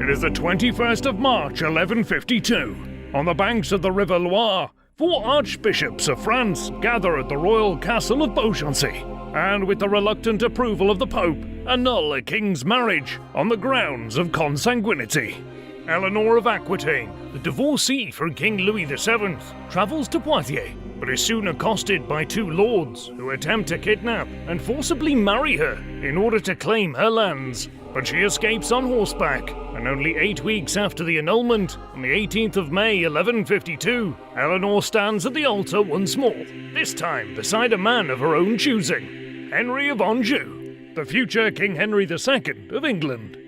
It is the 21st of March, 1152. On the banks of the River Loire, 4 archbishops of France gather at the royal castle of Beaugency, and with the reluctant approval of the Pope, annul a king's marriage on the grounds of consanguinity. Eleanor of Aquitaine, the divorcee from King Louis VII, travels to Poitiers, but is soon accosted by 2 lords who attempt to kidnap and forcibly marry her in order to claim her lands. But she escapes on horseback, and only 8 weeks after the annulment, on the 18th of May 1152, Eleanor stands at the altar once more, this time beside a man of her own choosing, Henry of Anjou, the future King Henry II of England.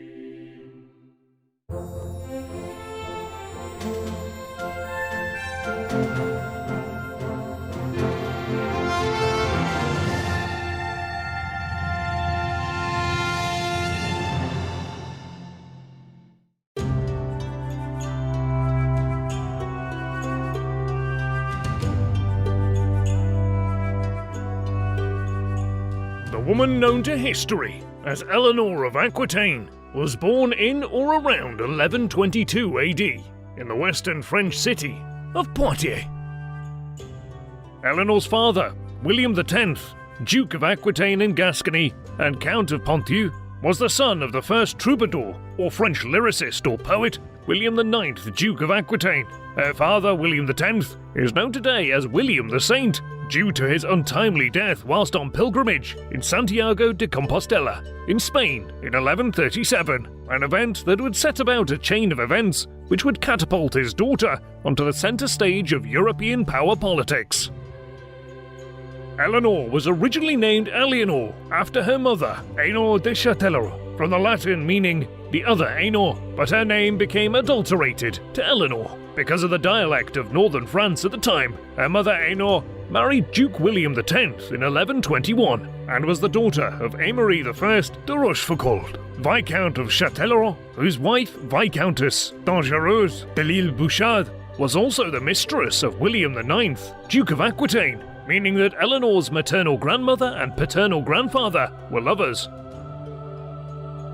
The woman known to history as Eleanor of Aquitaine was born in or around 1122 AD in the western French city of Poitiers. Eleanor's father, William X, Duke of Aquitaine and Gascony and Count of Ponthieu, was the son of the first troubadour or French lyricist or poet, William IX, Duke of Aquitaine. Her father, William X, is known today as William the Saint, due to his untimely death whilst on pilgrimage in Santiago de Compostela, in Spain in 1137, an event that would set about a chain of events which would catapult his daughter onto the centre stage of European power politics. Eleanor was originally named Eleanor after her mother, Eleanor de Châtellerault, from the Latin meaning the other Eleanor, but her name became adulterated to Eleanor because of the dialect of northern France at the time. Her mother Eleanor married Duke William X in 1121 and was the daughter of Aimery I de Rochefoucauld, Viscount of Châtellerault, whose wife, Viscountess Dangereuse de l'Île Bouchard, was also the mistress of William IX, Duke of Aquitaine, meaning that Eleanor's maternal grandmother and paternal grandfather were lovers.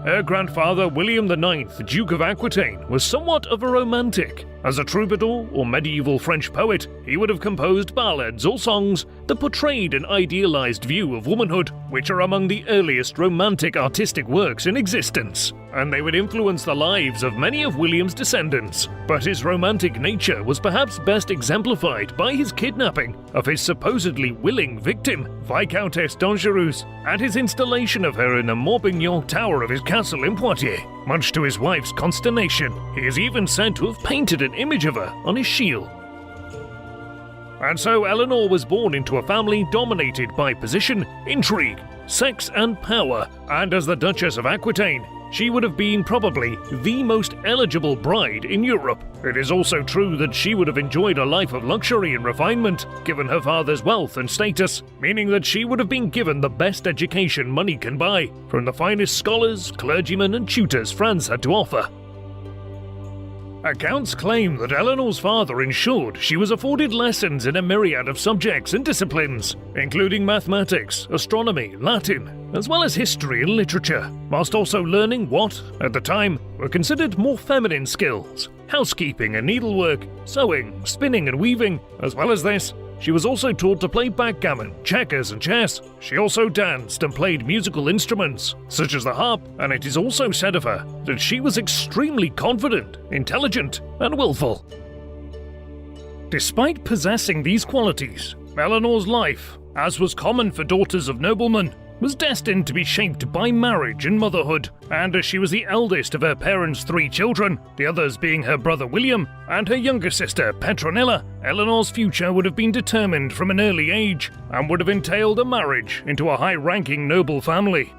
Her grandfather, William IX, Duke of Aquitaine, was somewhat of a romantic. As a troubadour or medieval French poet, he would have composed ballads or songs that portrayed an idealized view of womanhood, which are among the earliest romantic artistic works in existence, and they would influence the lives of many of William's descendants. But his romantic nature was perhaps best exemplified by his kidnapping of his supposedly willing victim, Viscountess Dangereuse, and his installation of her in the Morbihan tower of his castle in Poitiers. Much to his wife's consternation, he is even said to have painted an image of her on his shield. And so Eleanor was born into a family dominated by position, intrigue, sex and power, and as the Duchess of Aquitaine, she would have been probably the most eligible bride in Europe. It is also true that she would have enjoyed a life of luxury and refinement, given her father's wealth and status, meaning that she would have been given the best education money can buy, from the finest scholars, clergymen and tutors France had to offer. Accounts claim that Eleanor's father ensured she was afforded lessons in a myriad of subjects and disciplines, including mathematics, astronomy, Latin, as well as history and literature, whilst also learning what, at the time, were considered more feminine skills: housekeeping and needlework, sewing, spinning and weaving. As well as this, she was also taught to play backgammon, checkers and chess. She also danced and played musical instruments, such as the harp, and it is also said of her that she was extremely confident, intelligent, and willful. Despite possessing these qualities, Eleanor's life, as was common for daughters of noblemen, was destined to be shaped by marriage and motherhood, and as she was the eldest of her parents' 3 children, the others being her brother William and her younger sister Petronilla, Eleanor's future would have been determined from an early age and would have entailed a marriage into a high-ranking noble family.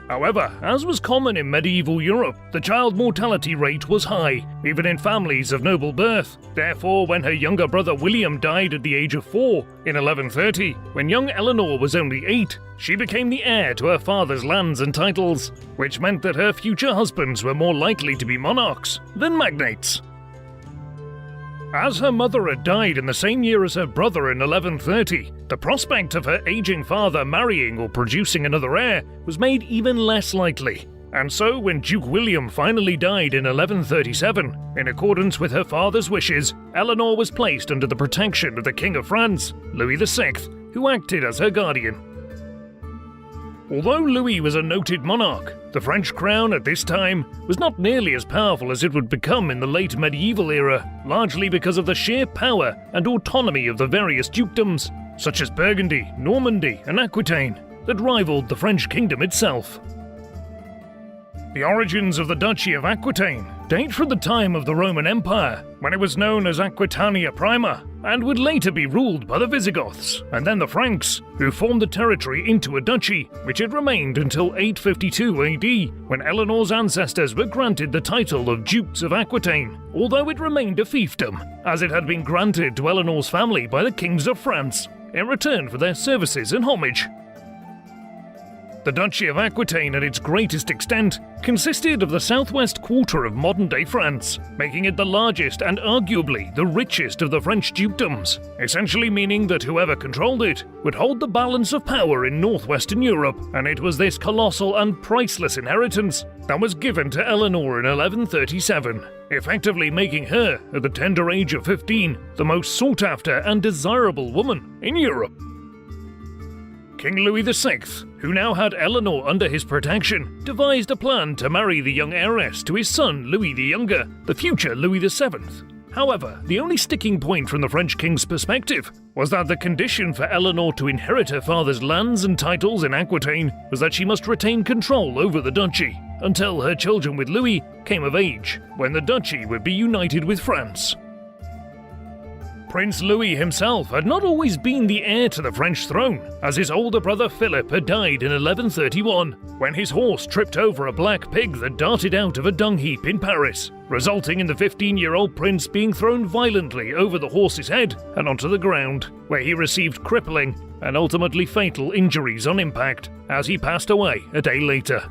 However, as was common in medieval Europe, the child mortality rate was high, even in families of noble birth. Therefore, when her younger brother William died at the age of 4 in 1130, when young Eleanor was only 8, she became the heir to her father's lands and titles, which meant that her future husbands were more likely to be monarchs than magnates. As her mother had died in the same year as her brother in 1130, the prospect of her aging father marrying or producing another heir was made even less likely. And so, when Duke William finally died in 1137, in accordance with her father's wishes, Eleanor was placed under the protection of the King of France, Louis VI, who acted as her guardian. Although Louis was a noted monarch, the French crown at this time was not nearly as powerful as it would become in the late medieval era, largely because of the sheer power and autonomy of the various dukedoms, such as Burgundy, Normandy, and Aquitaine, that rivaled the French kingdom itself. The origins of the Duchy of Aquitaine date from the time of the Roman Empire, when it was known as Aquitania Prima, and would later be ruled by the Visigoths, and then the Franks, who formed the territory into a duchy, which it remained until 852 AD, when Eleanor's ancestors were granted the title of Dukes of Aquitaine, although it remained a fiefdom, as it had been granted to Eleanor's family by the kings of France, in return for their services and homage. The Duchy of Aquitaine at its greatest extent consisted of the southwest quarter of modern-day France, making it the largest and arguably the richest of the French dukedoms, essentially meaning that whoever controlled it would hold the balance of power in northwestern Europe, and it was this colossal and priceless inheritance that was given to Eleanor in 1137, effectively making her, at the tender age of 15, the most sought-after and desirable woman in Europe. King Louis VI, who now had Eleanor under his protection, devised a plan to marry the young heiress to his son Louis the Younger, the future Louis VII. However, the only sticking point from the French king's perspective was that the condition for Eleanor to inherit her father's lands and titles in Aquitaine was that she must retain control over the duchy until her children with Louis came of age, when the duchy would be united with France. Prince Louis himself had not always been the heir to the French throne, as his older brother Philip had died in 1131, when his horse tripped over a black pig that darted out of a dung heap in Paris, resulting in the 15-year-old prince being thrown violently over the horse's head and onto the ground, where he received crippling and ultimately fatal injuries on impact, as he passed away a day later.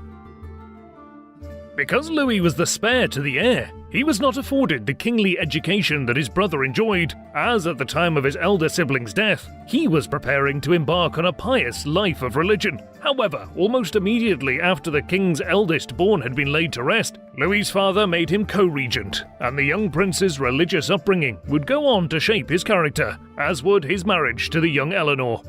Because Louis was the spare to the heir, he was not afforded the kingly education that his brother enjoyed, as at the time of his elder sibling's death, he was preparing to embark on a pious life of religion. However, almost immediately after the king's eldest born had been laid to rest, Louis's father made him co-regent, and the young prince's religious upbringing would go on to shape his character, as would his marriage to the young Eleanor.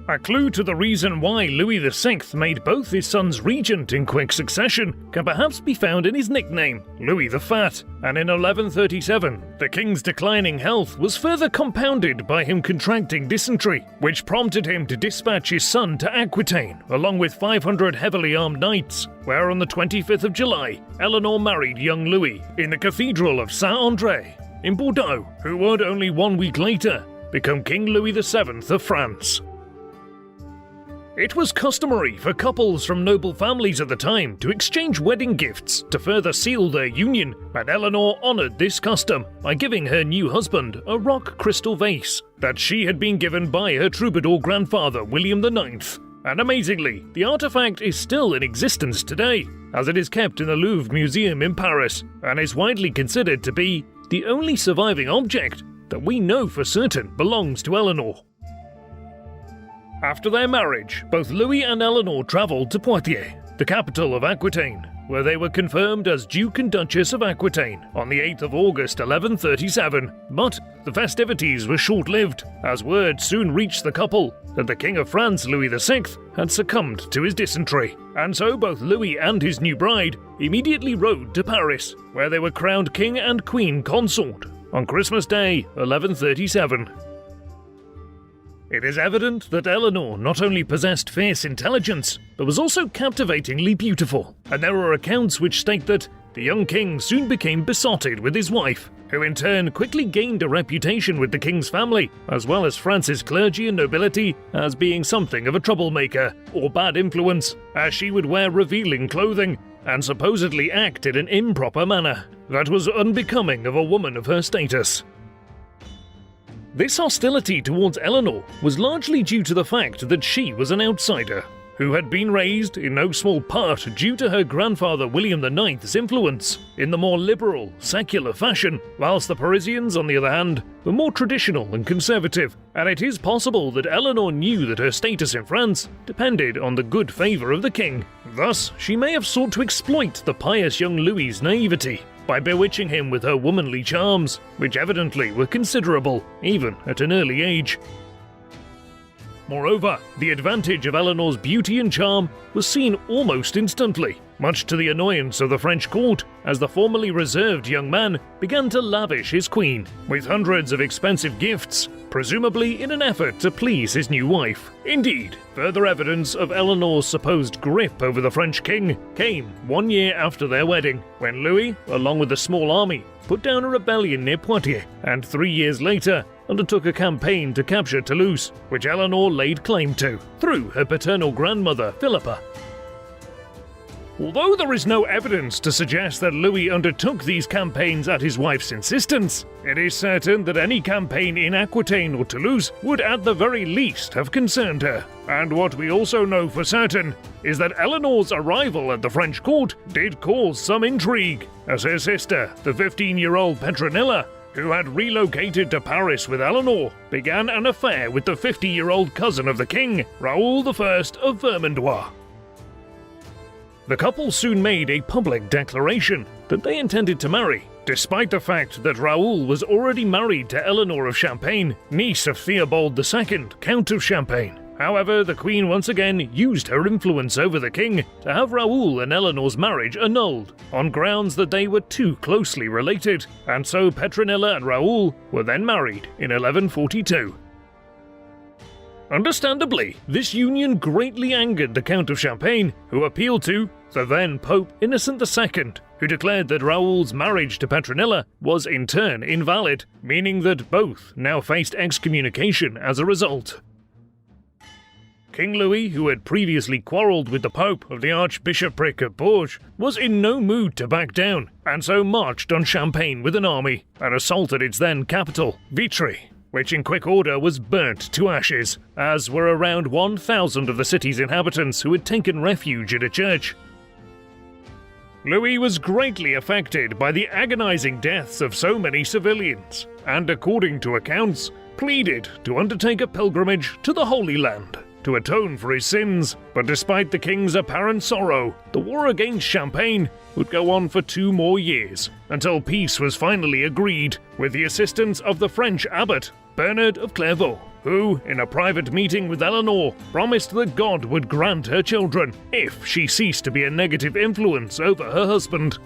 A clue to the reason why Louis VI made both his sons regent in quick succession can perhaps be found in his nickname, Louis the Fat, and in 1137, the king's declining health was further compounded by him contracting dysentery, which prompted him to dispatch his son to Aquitaine, along with 500 heavily armed knights, where on the 25th of July, Eleanor married young Louis in the Cathedral of Saint-André in Bordeaux, who would only 1 week later become King Louis VII of France. It was customary for couples from noble families at the time to exchange wedding gifts to further seal their union, and Eleanor honoured this custom by giving her new husband a rock crystal vase that she had been given by her troubadour grandfather William IX. And amazingly, the artifact is still in existence today, as it is kept in the Louvre Museum in Paris, and is widely considered to be the only surviving object that we know for certain belongs to Eleanor. After their marriage, both Louis and Eleanor travelled to Poitiers, the capital of Aquitaine, where they were confirmed as Duke and Duchess of Aquitaine on the 8th of August 1137, but the festivities were short-lived, as word soon reached the couple that the King of France, Louis VI, had succumbed to his dysentery, and so both Louis and his new bride immediately rode to Paris, where they were crowned King and Queen Consort on Christmas Day 1137. It is evident that Eleanor not only possessed fierce intelligence, but was also captivatingly beautiful, and there are accounts which state that the young king soon became besotted with his wife, who in turn quickly gained a reputation with the king's family, as well as France's clergy and nobility, as being something of a troublemaker or bad influence, as she would wear revealing clothing and supposedly act in an improper manner that was unbecoming of a woman of her status. This hostility towards Eleanor was largely due to the fact that she was an outsider. who had been raised in no small part due to her grandfather William IX's influence in the more liberal, secular fashion, whilst the Parisians, on the other hand, were more traditional and conservative, and it is possible that Eleanor knew that her status in France depended on the good favour of the king. Thus, she may have sought to exploit the pious young Louis's naivety by bewitching him with her womanly charms, which evidently were considerable, even at an early age. Moreover, the advantage of Eleanor's beauty and charm was seen almost instantly, much to the annoyance of the French court, as the formerly reserved young man began to lavish his queen with hundreds of expensive gifts, presumably in an effort to please his new wife. Indeed, further evidence of Eleanor's supposed grip over the French king came 1 year after their wedding, when Louis, along with a small army, put down a rebellion near Poitiers, and 3 years later undertook a campaign to capture Toulouse, which Eleanor laid claim to, through her paternal grandmother, Philippa. Although there is no evidence to suggest that Louis undertook these campaigns at his wife's insistence, it is certain that any campaign in Aquitaine or Toulouse would at the very least have concerned her. And what we also know for certain is that Eleanor's arrival at the French court did cause some intrigue, as her sister, the 15-year-old Petronilla, who had relocated to Paris with Eleanor, began an affair with the 50-year-old cousin of the king, Raoul I of Vermandois. The couple soon made a public declaration that they intended to marry, despite the fact that Raoul was already married to Eleanor of Champagne, niece of Theobald II, Count of Champagne. However, the Queen once again used her influence over the king to have Raoul and Eleanor's marriage annulled, on grounds that they were too closely related, and so Petronilla and Raoul were then married in 1142. Understandably, this union greatly angered the Count of Champagne, who appealed to the then Pope Innocent II, who declared that Raoul's marriage to Petronilla was in turn invalid, meaning that both now faced excommunication as a result. King Louis, who had previously quarrelled with the Pope of the Archbishopric of Bourges, was in no mood to back down, and so marched on Champagne with an army and assaulted its then capital, Vitry, which in quick order was burnt to ashes, as were around 1,000 of the city's inhabitants who had taken refuge in a church. Louis was greatly affected by the agonizing deaths of so many civilians, and according to accounts, pleaded to undertake a pilgrimage to the Holy Land to atone for his sins, but despite the king's apparent sorrow, the war against Champagne would go on for 2 more years, until peace was finally agreed, with the assistance of the French abbot, Bernard of Clairvaux, who, in a private meeting with Eleanor, promised that God would grant her children if she ceased to be a negative influence over her husband.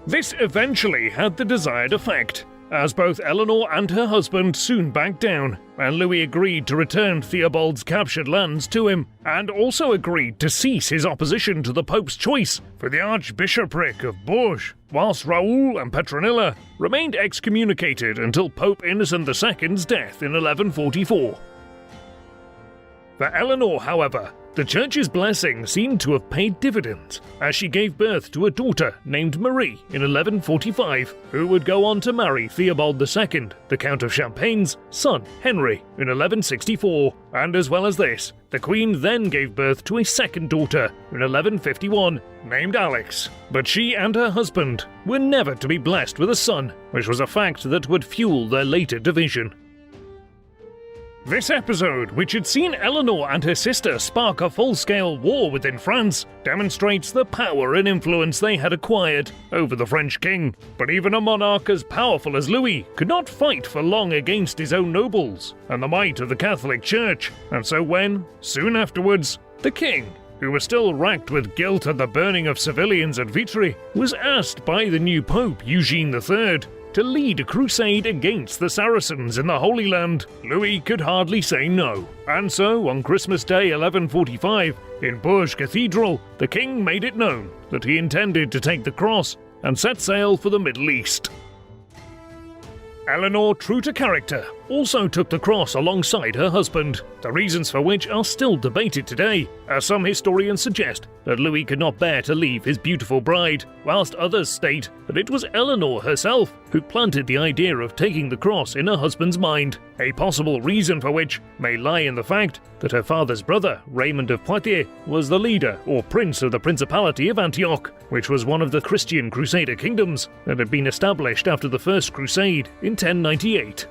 This eventually had the desired effect, as both Eleanor and her husband soon backed down, and Louis agreed to return Theobald's captured lands to him, and also agreed to cease his opposition to the Pope's choice for the Archbishopric of Bourges, whilst Raoul and Petronilla remained excommunicated until Pope Innocent II's death in 1144. For Eleanor, however, the Church's blessing seemed to have paid dividends, as she gave birth to a daughter named Marie in 1145, who would go on to marry Theobald II, the Count of Champagne's son, Henry, in 1164, and as well as this, the Queen then gave birth to a second daughter in 1151, named Alex, but she and her husband were never to be blessed with a son, which was a fact that would fuel their later division. This episode, which had seen Eleanor and her sister spark a full-scale war within France, demonstrates the power and influence they had acquired over the French king. But even a monarch as powerful as Louis could not fight for long against his own nobles and the might of the Catholic Church, and so when, soon afterwards, the king, who was still racked with guilt at the burning of civilians at Vitry, was asked by the new Pope Eugene III to lead a crusade against the Saracens in the Holy Land, Louis could hardly say no. And so, on Christmas Day 1145, in Bourges Cathedral, the king made it known that he intended to take the cross and set sail for the Middle East. Eleanor, true to character, also took the cross alongside her husband, the reasons for which are still debated today, as some historians suggest that Louis could not bear to leave his beautiful bride, whilst others state that it was Eleanor herself who planted the idea of taking the cross in her husband's mind, a possible reason for which may lie in the fact that her father's brother, Raymond of Poitiers, was the leader or prince of the Principality of Antioch, which was one of the Christian Crusader kingdoms that had been established after the First Crusade in 1098.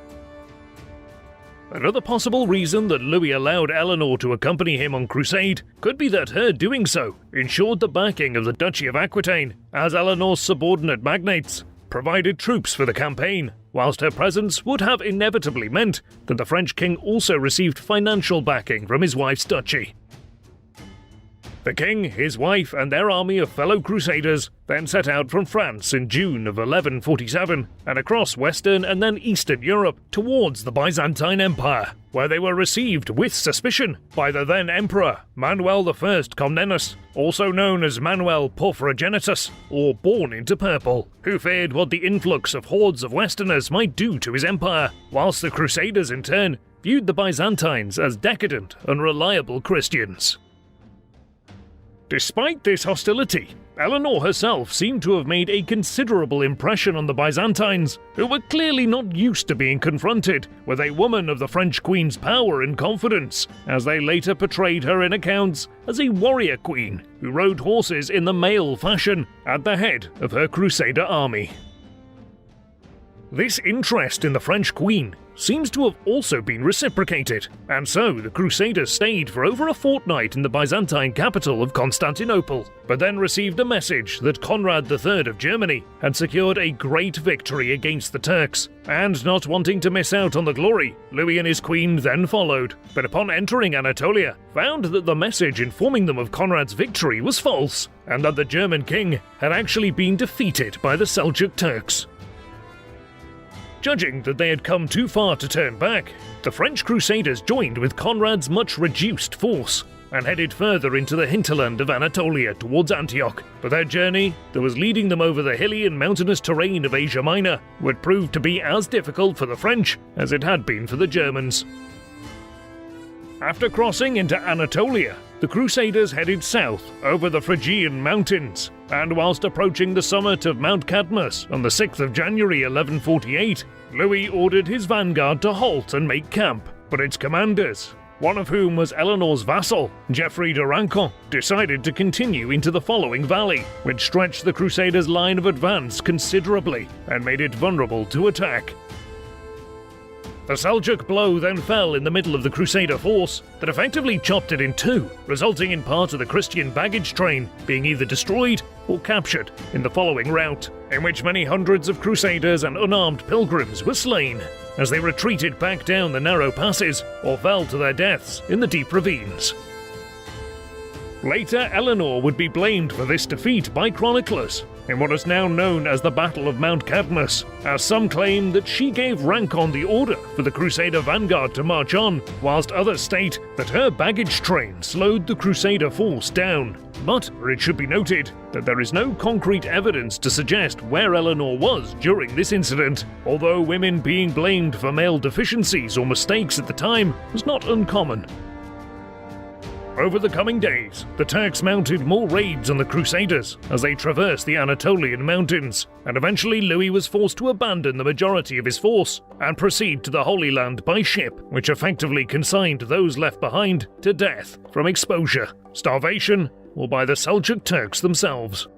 Another possible reason that Louis allowed Eleanor to accompany him on crusade could be that her doing so ensured the backing of the Duchy of Aquitaine, as Eleanor's subordinate magnates provided troops for the campaign, whilst her presence would have inevitably meant that the French king also received financial backing from his wife's duchy. The king, his wife, and their army of fellow crusaders then set out from France in June of 1147 and across Western and then Eastern Europe towards the Byzantine Empire, where they were received with suspicion by the then emperor Manuel I Comnenus, also known as Manuel Porphyrogenitus, or Born into Purple, who feared what the influx of hordes of Westerners might do to his empire, whilst the Crusaders in turn viewed the Byzantines as decadent, unreliable Christians. Despite this hostility, Eleanor herself seemed to have made a considerable impression on the Byzantines, who were clearly not used to being confronted with a woman of the French queen's power and confidence, as they later portrayed her in accounts as a warrior queen who rode horses in the male fashion at the head of her Crusader army. This interest in the French queen seems to have also been reciprocated, and so the Crusaders stayed for over a fortnight in the Byzantine capital of Constantinople, but then received a message that Conrad III of Germany had secured a great victory against the Turks, and not wanting to miss out on the glory, Louis and his queen then followed, but upon entering Anatolia, found that the message informing them of Conrad's victory was false, and that the German king had actually been defeated by the Seljuk Turks. Judging that they had come too far to turn back, the French Crusaders joined with Conrad's much reduced force and headed further into the hinterland of Anatolia towards Antioch, but their journey, that was leading them over the hilly and mountainous terrain of Asia Minor, would prove to be as difficult for the French as it had been for the Germans. After crossing into Anatolia, the Crusaders headed south over the Phrygian mountains, and whilst approaching the summit of Mount Cadmus on the 6th of January 1148, Louis ordered his vanguard to halt and make camp, but its commanders, one of whom was Eleanor's vassal, Geoffrey de Rancon, decided to continue into the following valley, which stretched the Crusaders' line of advance considerably and made it vulnerable to attack. The Seljuk blow then fell in the middle of the Crusader force that effectively chopped it in two, resulting in part of the Christian baggage train being either destroyed or captured in the following rout, in which many hundreds of Crusaders and unarmed pilgrims were slain as they retreated back down the narrow passes or fell to their deaths in the deep ravines. Later, Eleanor would be blamed for this defeat by chroniclers in what is now known as the Battle of Mount Cadmus, as some claim that she gave Rancon the order for the Crusader vanguard to march on, whilst others state that her baggage train slowed the Crusader force down. But it should be noted that there is no concrete evidence to suggest where Eleanor was during this incident, although women being blamed for male deficiencies or mistakes at the time was not uncommon. Over the coming days, the Turks mounted more raids on the Crusaders as they traversed the Anatolian mountains, and eventually Louis was forced to abandon the majority of his force and proceed to the Holy Land by ship, which effectively consigned those left behind to death from exposure, starvation, or by the Seljuk Turks themselves.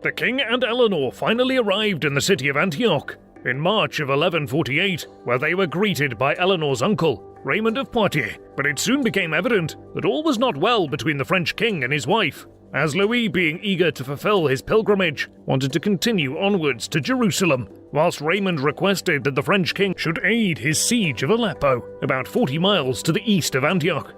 The king and Eleanor finally arrived in the city of Antioch in March of 1148, where they were greeted by Eleanor's uncle, Raymond of Poitiers, but it soon became evident that all was not well between the French king and his wife, as Louis, being eager to fulfill his pilgrimage, wanted to continue onwards to Jerusalem, whilst Raymond requested that the French king should aid his siege of Aleppo, about 40 miles to the east of Antioch.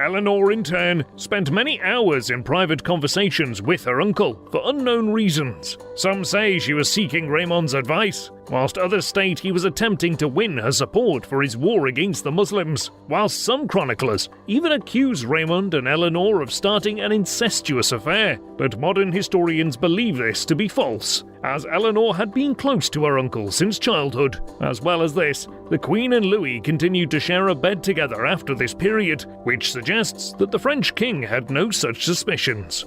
Eleanor, in turn, spent many hours in private conversations with her uncle for unknown reasons. Some say she was seeking Raymond's advice, whilst others state he was attempting to win her support for his war against the Muslims, whilst some chroniclers even accuse Raymond and Eleanor of starting an incestuous affair, but modern historians believe this to be false, as Eleanor had been close to her uncle since childhood. As well as this, the Queen and Louis continued to share a bed together after this period, which suggests that the French king had no such suspicions.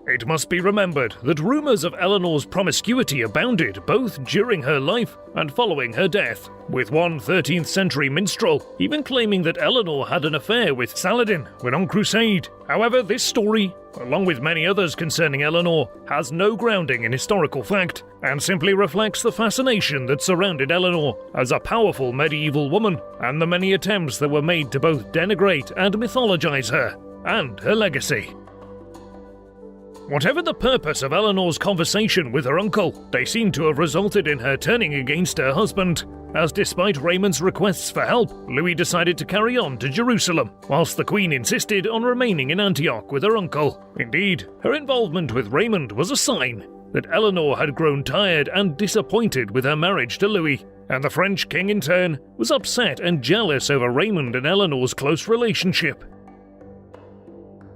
It must be remembered that rumours of Eleanor's promiscuity abounded both during her life and following her death, with one 13th century minstrel even claiming that Eleanor had an affair with Saladin when on crusade. However, this story, along with many others concerning Eleanor, has no grounding in historical fact, and simply reflects the fascination that surrounded Eleanor as a powerful medieval woman, and the many attempts that were made to both denigrate and mythologize her, and her legacy. Whatever the purpose of Eleanor's conversation with her uncle, they seem to have resulted in her turning against her husband, as despite Raymond's requests for help, Louis decided to carry on to Jerusalem, whilst the Queen insisted on remaining in Antioch with her uncle. Indeed, her involvement with Raymond was a sign that Eleanor had grown tired and disappointed with her marriage to Louis, and the French king in turn was upset and jealous over Raymond and Eleanor's close relationship.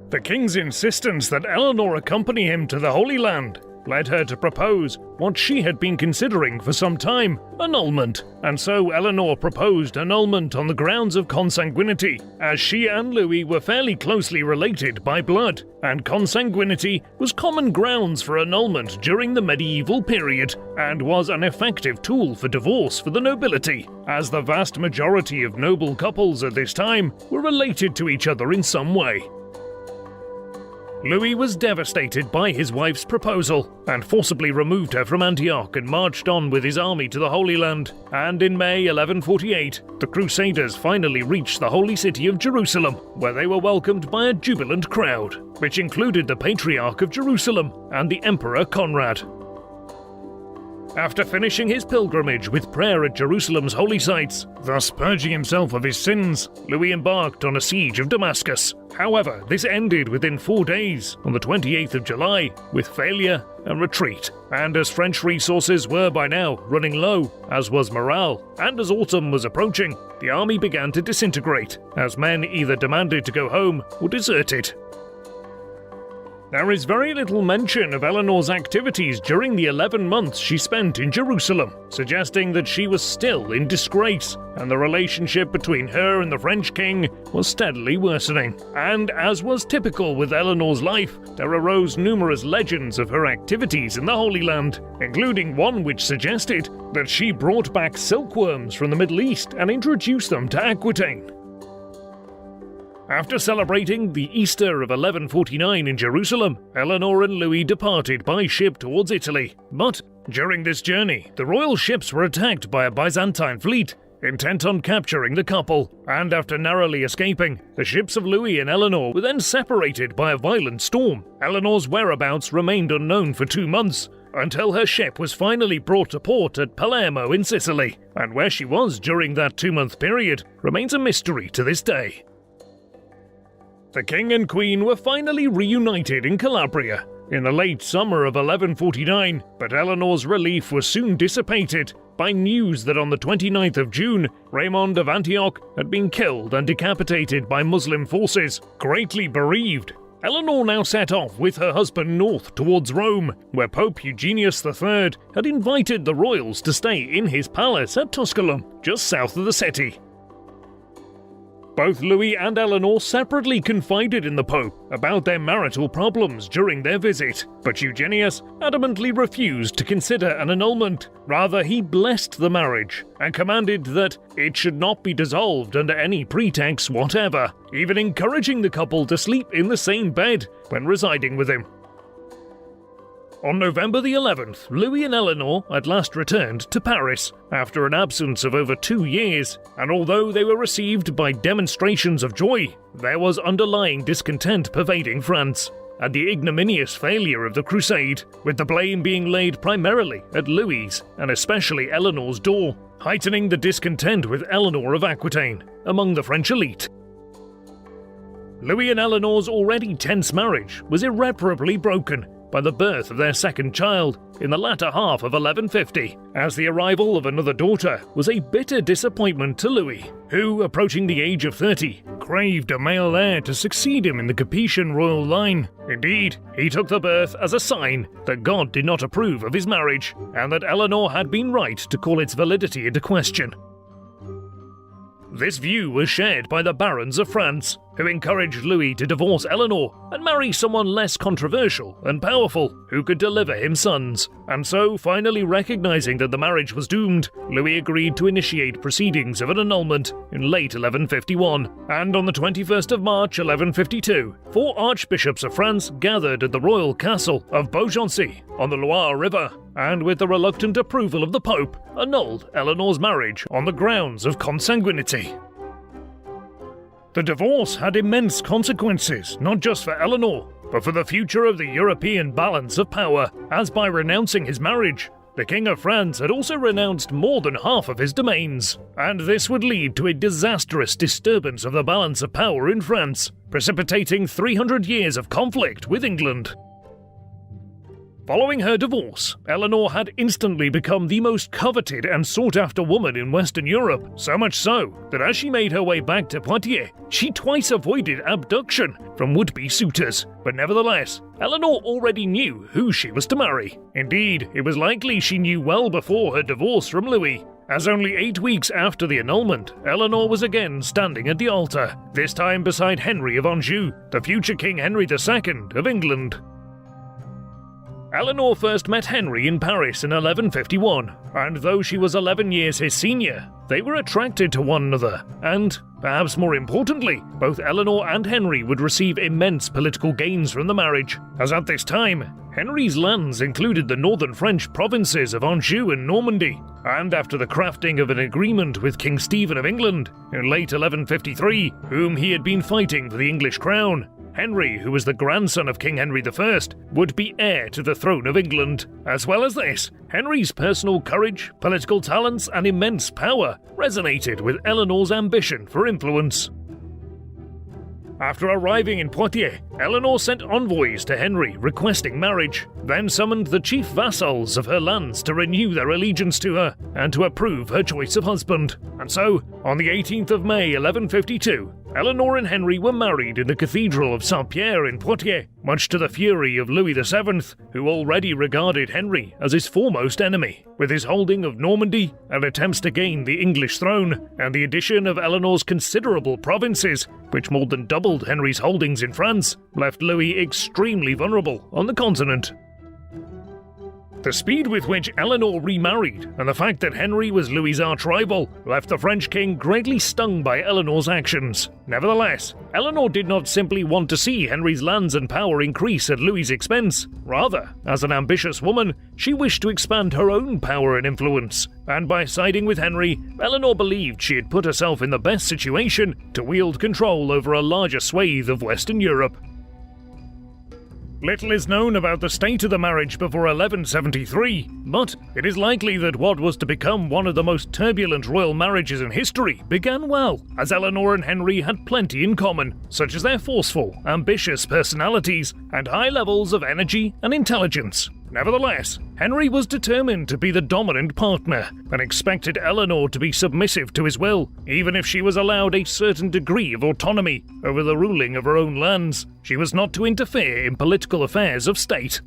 The king's insistence that Eleanor accompany him to the Holy Land led her to propose what she had been considering for some time, annulment, and so Eleanor proposed annulment on the grounds of consanguinity, as she and Louis were fairly closely related by blood, and consanguinity was common grounds for annulment during the medieval period, and was an effective tool for divorce for the nobility, as the vast majority of noble couples at this time were related to each other in some way. Louis was devastated by his wife's proposal and forcibly removed her from Antioch and marched on with his army to the Holy Land, and in May 1148, the Crusaders finally reached the holy city of Jerusalem, where they were welcomed by a jubilant crowd, which included the Patriarch of Jerusalem and the Emperor Conrad. After finishing his pilgrimage with prayer at Jerusalem's holy sites, thus purging himself of his sins, Louis embarked on a siege of Damascus. However, this ended within 4 days, on the 28th of July, with failure and retreat. And as French resources were by now running low, as was morale, and as autumn was approaching, the army began to disintegrate, as men either demanded to go home or deserted. There is very little mention of Eleanor's activities during the 11 months she spent in Jerusalem, suggesting that she was still in disgrace, and the relationship between her and the French king was steadily worsening. And as was typical with Eleanor's life, there arose numerous legends of her activities in the Holy Land, including one which suggested that she brought back silkworms from the Middle East and introduced them to Aquitaine. After celebrating the Easter of 1149 in Jerusalem, Eleanor and Louis departed by ship towards Italy. But during this journey, the royal ships were attacked by a Byzantine fleet, intent on capturing the couple, and after narrowly escaping, the ships of Louis and Eleanor were then separated by a violent storm. Eleanor's whereabouts remained unknown for 2 months, until her ship was finally brought to port at Palermo in Sicily, and where she was during that 2-month period remains a mystery to this day. The king and queen were finally reunited in Calabria in the late summer of 1149, but Eleanor's relief was soon dissipated by news that on the 29th of June, Raymond of Antioch had been killed and decapitated by Muslim forces. Greatly bereaved, Eleanor now set off with her husband north towards Rome, where Pope Eugenius III had invited the royals to stay in his palace at Tusculum, just south of the city. Both Louis and Eleanor separately confided in the Pope about their marital problems during their visit, but Eugenius adamantly refused to consider an annulment. Rather, he blessed the marriage and commanded that it should not be dissolved under any pretext whatever, even encouraging the couple to sleep in the same bed when residing with him. On November the 11th, Louis and Eleanor at last returned to Paris after an absence of over 2 years, and although they were received by demonstrations of joy, there was underlying discontent pervading France at the ignominious failure of the crusade, with the blame being laid primarily at Louis and especially Eleanor's door, heightening the discontent with Eleanor of Aquitaine among the French elite. Louis and Eleanor's already tense marriage was irreparably broken, by the birth of their second child in the latter half of 1150, as the arrival of another daughter was a bitter disappointment to Louis, who, approaching the age of 30, craved a male heir to succeed him in the Capetian royal line. Indeed, he took the birth as a sign that God did not approve of his marriage, and that Eleanor had been right to call its validity into question. This view was shared by the barons of France, who encouraged Louis to divorce Eleanor and marry someone less controversial and powerful who could deliver him sons. And so, finally recognizing that the marriage was doomed, Louis agreed to initiate proceedings of an annulment in late 1151. And on the 21st of March 1152, 4 archbishops of France gathered at the royal castle of Beaugency on the Loire River, and with the reluctant approval of the Pope, annulled Eleanor's marriage on the grounds of consanguinity. The divorce had immense consequences, not just for Eleanor, but for the future of the European balance of power, as by renouncing his marriage, the King of France had also renounced more than half of his domains, and this would lead to a disastrous disturbance of the balance of power in France, precipitating 300 years of conflict with England. Following her divorce, Eleanor had instantly become the most coveted and sought-after woman in Western Europe, so much so that as she made her way back to Poitiers, she twice avoided abduction from would-be suitors. But nevertheless, Eleanor already knew who she was to marry. Indeed, it was likely she knew well before her divorce from Louis, as only 8 weeks after the annulment, Eleanor was again standing at the altar, this time beside Henry of Anjou, the future King Henry II of England. Eleanor first met Henry in Paris in 1151, and though she was 11 years his senior, they were attracted to one another, and, perhaps more importantly, both Eleanor and Henry would receive immense political gains from the marriage, as at this time, Henry's lands included the northern French provinces of Anjou and Normandy, and after the crafting of an agreement with King Stephen of England in late 1153, whom he had been fighting for the English crown, Henry, who was the grandson of King Henry I, would be heir to the throne of England. As well as this, Henry's personal courage, political talents, and immense power resonated with Eleanor's ambition for influence. After arriving in Poitiers, Eleanor sent envoys to Henry requesting marriage, then summoned the chief vassals of her lands to renew their allegiance to her and to approve her choice of husband. And so, on the 18th of May 1152, Eleanor and Henry were married in the Cathedral of Saint-Pierre in Poitiers, much to the fury of Louis VII, who already regarded Henry as his foremost enemy. With his holding of Normandy and attempts to gain the English throne, and the addition of Eleanor's considerable provinces, which more than doubled Henry's holdings in France, left Louis extremely vulnerable on the continent. The speed with which Eleanor remarried, and the fact that Henry was Louis's arch-rival, left the French king greatly stung by Eleanor's actions. Nevertheless, Eleanor did not simply want to see Henry's lands and power increase at Louis's expense. Rather, as an ambitious woman, she wished to expand her own power and influence, and by siding with Henry, Eleanor believed she had put herself in the best situation to wield control over a larger swathe of Western Europe. Little is known about the state of the marriage before 1173, but it is likely that what was to become one of the most turbulent royal marriages in history began well, as Eleanor and Henry had plenty in common, such as their forceful, ambitious personalities and high levels of energy and intelligence. Nevertheless, Henry was determined to be the dominant partner and expected Eleanor to be submissive to his will, even if she was allowed a certain degree of autonomy over the ruling of her own lands. She was not to interfere in political affairs of state.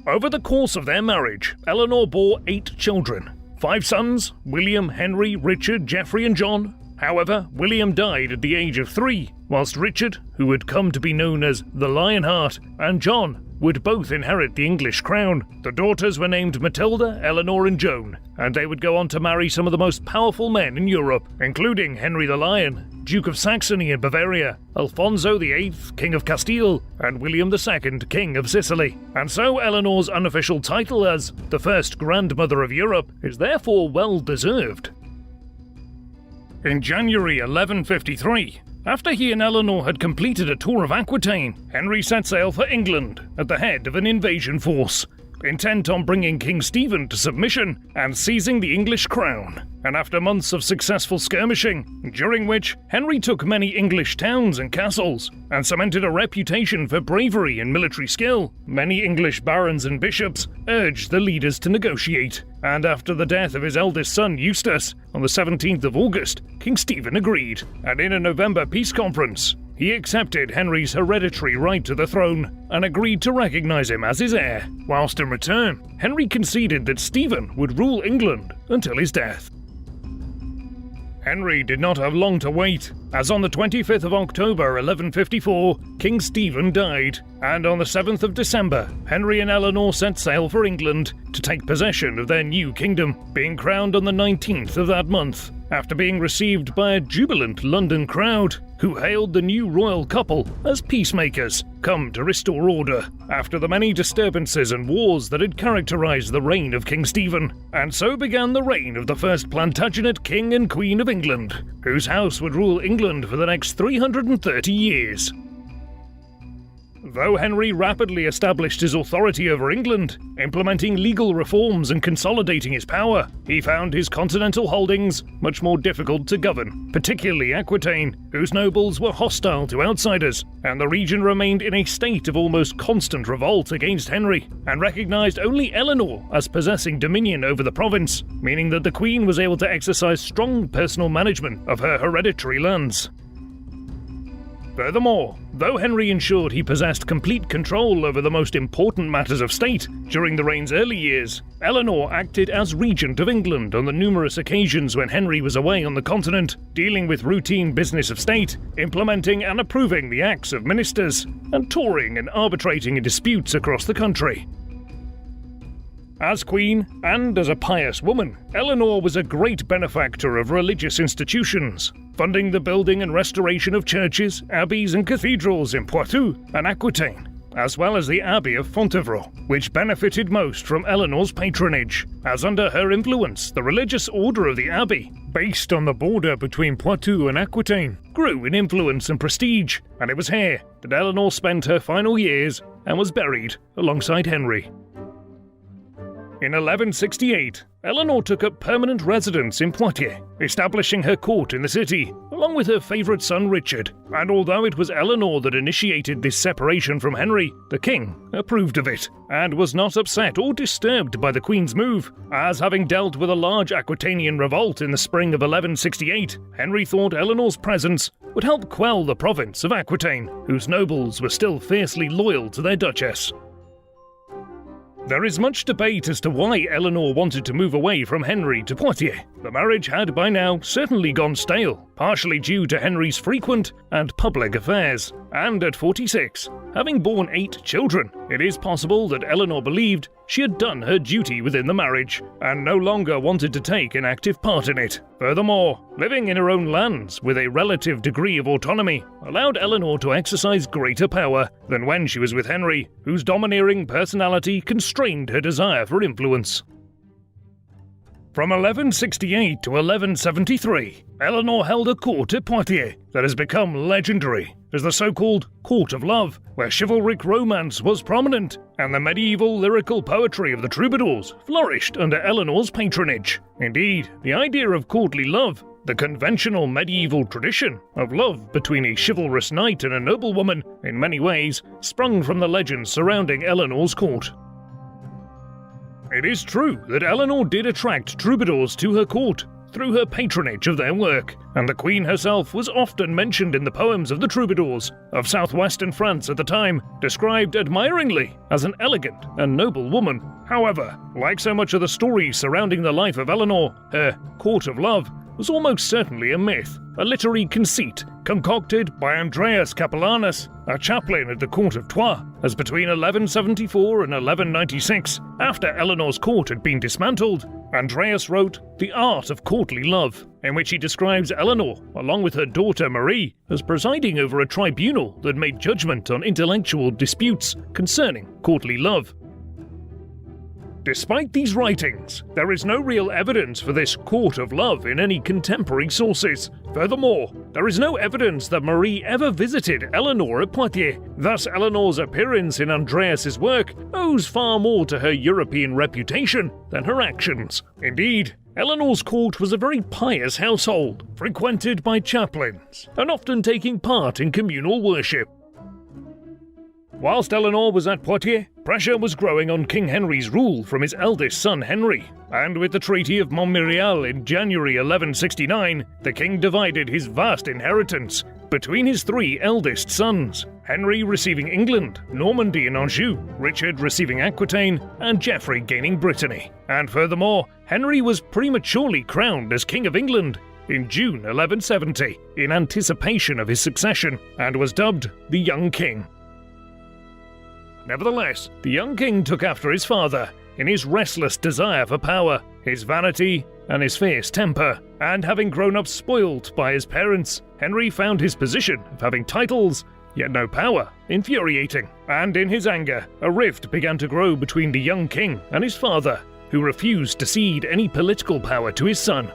Over the course of their marriage, Eleanor bore 8 children, 5 sons, William, Henry, Richard, Geoffrey and John. However, William died at the age of 3, whilst Richard, who would come to be known as the Lionheart, and John would both inherit the English crown. The daughters were named Matilda, Eleanor and Joan, and they would go on to marry some of the most powerful men in Europe, including Henry the Lion, Duke of Saxony and Bavaria, Alfonso VIII, King of Castile, and William II, King of Sicily. And so Eleanor's unofficial title as the first grandmother of Europe is therefore well deserved. In January 1153, after he and Eleanor had completed a tour of Aquitaine, Henry set sail for England at the head of an invasion force. intent on bringing King Stephen to submission and seizing the English crown. And after months of successful skirmishing, during which Henry took many English towns and castles and cemented a reputation for bravery and military skill, many English barons and bishops urged the leaders to negotiate. And after the death of his eldest son Eustace on the 17th of August, King Stephen agreed, and in a November peace conference, he accepted Henry's hereditary right to the throne and agreed to recognize him as his heir, whilst in return, Henry conceded that Stephen would rule England until his death. Henry did not have long to wait, as on the 25th of October 1154, King Stephen died, and on the 7th of December, Henry and Eleanor set sail for England to take possession of their new kingdom, being crowned on the 19th of that month, after being received by a jubilant London crowd, who hailed the new royal couple as peacemakers, come to restore order, after the many disturbances and wars that had characterized the reign of King Stephen. And so began the reign of the first Plantagenet King and Queen of England, whose house would rule England for the next 330 years. Though Henry rapidly established his authority over England, implementing legal reforms and consolidating his power, he found his continental holdings much more difficult to govern, particularly Aquitaine, whose nobles were hostile to outsiders, and the region remained in a state of almost constant revolt against Henry, and recognized only Eleanor as possessing dominion over the province, meaning that the Queen was able to exercise strong personal management of her hereditary lands. Furthermore, though Henry ensured he possessed complete control over the most important matters of state during the reign's early years, Eleanor acted as regent of England on the numerous occasions when Henry was away on the continent, dealing with routine business of state, implementing and approving the acts of ministers, and touring and arbitrating in disputes across the country. As queen, and as a pious woman, Eleanor was a great benefactor of religious institutions, funding the building and restoration of churches, abbeys and cathedrals in Poitou and Aquitaine, as well as the Abbey of Fontevraud, which benefited most from Eleanor's patronage, as under her influence the religious order of the Abbey, based on the border between Poitou and Aquitaine, grew in influence and prestige, and it was here that Eleanor spent her final years and was buried alongside Henry. In 1168, Eleanor took up permanent residence in Poitiers, establishing her court in the city, along with her favourite son Richard, and although it was Eleanor that initiated this separation from Henry, the king approved of it, and was not upset or disturbed by the Queen's move, as having dealt with a large Aquitanian revolt in the spring of 1168, Henry thought Eleanor's presence would help quell the province of Aquitaine, whose nobles were still fiercely loyal to their duchess. There is much debate as to why Eleanor wanted to move away from Henry to Poitiers. The marriage had by now certainly gone stale, partially due to Henry's frequent and public affairs, and at 46, having borne 8 children, it is possible that Eleanor believed she had done her duty within the marriage, and no longer wanted to take an active part in it. Furthermore, living in her own lands with a relative degree of autonomy allowed Eleanor to exercise greater power than when she was with Henry, whose domineering personality constrained her desire for influence. From 1168 to 1173, Eleanor held a court at Poitiers that has become legendary as the so-called Court of Love, where chivalric romance was prominent, and the medieval lyrical poetry of the troubadours flourished under Eleanor's patronage. Indeed, the idea of courtly love, the conventional medieval tradition of love between a chivalrous knight and a noblewoman, in many ways sprung from the legends surrounding Eleanor's court. It is true that Eleanor did attract troubadours to her court through her patronage of their work, and the Queen herself was often mentioned in the poems of the troubadours of southwestern France at the time, described admiringly as an elegant and noble woman. However, like so much of the stories surrounding the life of Eleanor, her court of love was almost certainly a myth, a literary conceit concocted by Andreas Capellanus, a chaplain at the court of Troyes, as between 1174 and 1196, after Eleanor's court had been dismantled, Andreas wrote The Art of Courtly Love, in which he describes Eleanor, along with her daughter Marie, as presiding over a tribunal that made judgment on intellectual disputes concerning courtly love. Despite these writings, there is no real evidence for this court of love in any contemporary sources. Furthermore, there is no evidence that Marie ever visited Eleanor of Poitiers. Thus, Eleanor's appearance in Andreas's work owes far more to her European reputation than her actions. Indeed, Eleanor's court was a very pious household, frequented by chaplains, and often taking part in communal worship. Whilst Eleanor was at Poitiers, pressure was growing on King Henry's rule from his eldest son Henry, and with the Treaty of Montmirail in January 1169, the king divided his vast inheritance between his three eldest sons, Henry receiving England, Normandy and Anjou, Richard receiving Aquitaine, and Geoffrey gaining Brittany. And furthermore, Henry was prematurely crowned as King of England in June 1170, in anticipation of his succession, and was dubbed the Young King. Nevertheless, the young king took after his father in his restless desire for power, his vanity, and his fierce temper, and having grown up spoilt by his parents, Henry found his position of having titles, yet no power, infuriating, and in his anger, a rift began to grow between the young king and his father, who refused to cede any political power to his son.